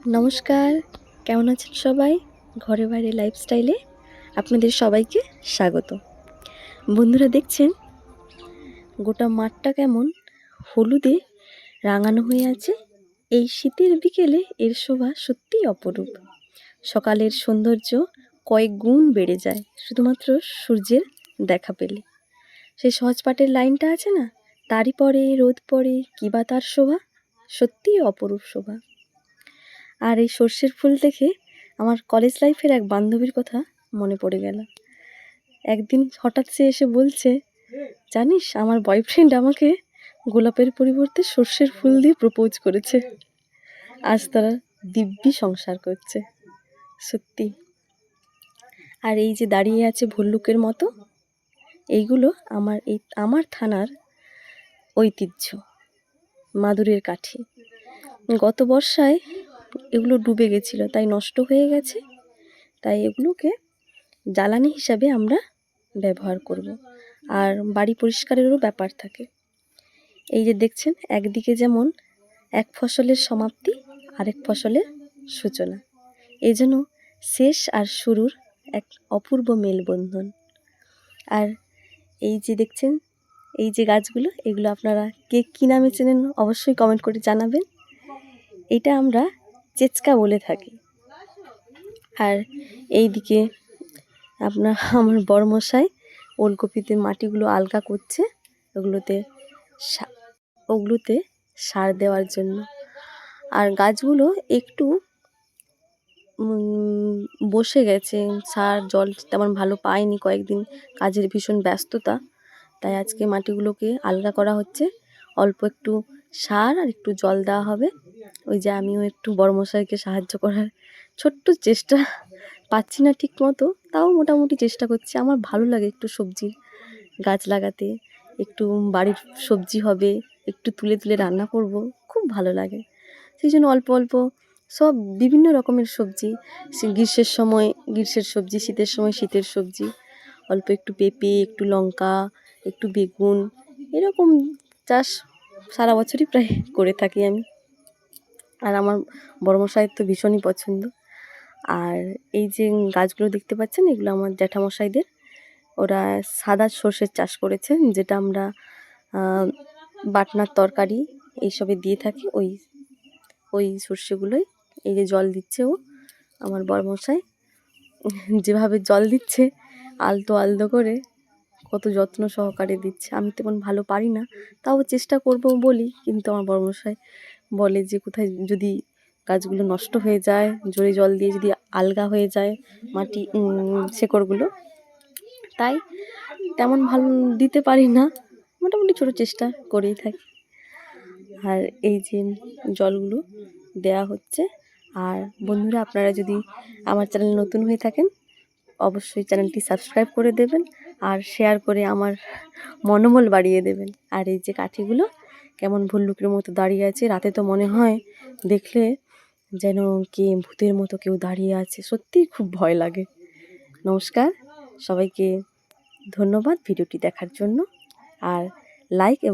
নমস্কার, কেমন আছেন সবাই? ঘরে বাইরে লাইফস্টাইলে আপনাদের সবাইকে স্বাগত। বন্ধুরা দেখছেন গোটা মাঠটা কেমন হলুদে রাঙানো হয়ে আছে। এই শীতের বিকেলে এর শোভা সত্যিই অপরূপ। সকালের সৌন্দর্য কয়েক গুণ বেড়ে যায় শুধুমাত্র সূর্যের দেখা পেলে। সেই সহজপাঠের লাইনটা আছে না, তারই পরে রোদ পড়ে কিবা তার শোভা, সত্যিই অপরূপ শোভা। আর এই সর্ষের ফুল দেখে আমার কলেজ লাইফের এক বান্ধবীর কথা মনে পড়ে গেল। একদিন হঠাৎ সে এসে বলছে, জানিস আমার বয়ফ্রেন্ড আমাকে গোলাপের পরিবর্তে সর্ষের ফুল দিয়ে প্রপোজ করেছে। আজ তারা দিব্যি সংসার করছে। সত্যি। আর এই যে দাঁড়িয়ে আছে ভল্লুকের মতো, এইগুলো আমার থানার ঐতিহ্য, মাদুরের কাঠি। গত বর্ষায় এগুলো ডুবে গেছিলো, তাই নষ্ট হয়ে গেছে। তাই এগুলোকে জ্বালানি হিসাবে আমরা ব্যবহার করব। আর বাড়ি পরিষ্কারেরও ব্যাপার থাকে। এই যে দেখছেন, একদিকে যেমন এক ফসলের সমাপ্তি, আরেক ফসলের সূচনা। এই জন্য শেষ আর শুরুর এক অপূর্ব মেলবন্ধন। আর এই যে দেখছেন, এই যে গাছগুলো, এগুলো আপনারা কে কী নামে চেনেন অবশ্যই কমেন্ট করে জানাবেন। এটা আমরা চেচকা বলে থাকি। আর এই দিকে আমার বড়মশাই ওলকপিতে মাটিগুলো আলগা করছে, ওগুলোতে সার দেওয়ার জন্য। আর গাছগুলো একটু বসে গেছে, সার জল তেমন ভালো পায়নি, কয়েকদিন কাজের ভীষণ ব্যস্ততা, তাই আজকে মাটিগুলোকে আলগা করা হচ্ছে। অল্প একটু সার আর একটু জল দেওয়া হবে। ওই যে আমিও একটু বড়মশাইকে সাহায্য করার ছোট্ট চেষ্টা, পাচ্ছি না ঠিক মতো, তাও মোটামুটি চেষ্টা করছি। আমার ভালো লাগে একটু সবজির গাছ লাগাতে, একটু বাড়ির সবজি হবে, একটু তুলে তুলে রান্না করব, খুব ভালো লাগে। সেই জন্য অল্প অল্প সব বিভিন্ন রকমের সবজি, গ্রীষ্মের সময় গ্রীষ্মের সবজি, শীতের সময় শীতের সবজি, অল্প একটু পেঁপে, একটু লঙ্কা, একটু বেগুন, এরকম চাষ সারা বছরই প্রায় করে থাকি আমি। আর আমার বড়মশাইয়ের তো ভীষণই পছন্দ। আর এই যে গাছগুলো দেখতে পাচ্ছেন, এগুলো আমার জ্যাঠামশাইদের। ওরা সাদা সর্ষের চাষ করেছে, যেটা আমরা বাটনার তরকারি এইসবে দিয়ে থাকি। ওই সর্ষেগুলোই এই যে জল দিচ্ছে আমার বড়মশাই, যেভাবে জল দিচ্ছে আলতো আলতো করে, কত যত্ন সহকারে দিচ্ছে। আমি তেমন ভালো পারি না, তাও চেষ্টা করব বলি, কিন্তু আমার বড়মশাই বলে যে কোথায় যদি গাছগুলো নষ্ট হয়ে যায়, জোরে জল দিয়ে যদি আলগা হয়ে যায় মাটি শেকড়গুলো, তাই তেমন ভালো দিতে পারি না, মোটামুটি ছোটো চেষ্টা করেই থাকি। আর এই যে জলগুলো দেয়া হচ্ছে। আর বন্ধুরা, আপনারা যদি আমার চ্যানেল নতুন হয়ে থাকেন অবশ্যই চ্যানেলটি সাবস্ক্রাইব করে দেবেন আর শেয়ার করে আমার মনোবল বাড়িয়ে দেবেন। আর এই যে কাঠিগুলো কেমন ভল্লুকের মতো দাঁড়িয়ে আছে, রাতে তো মনে হয় দেখলে যেন কে ভূতের মতো কেউ দাঁড়িয়ে আছে, সত্যিই খুব ভয় লাগে। নমস্কার, সবাইকে ধন্যবাদ ভিডিওটি দেখার জন্য। আর লাইক এবং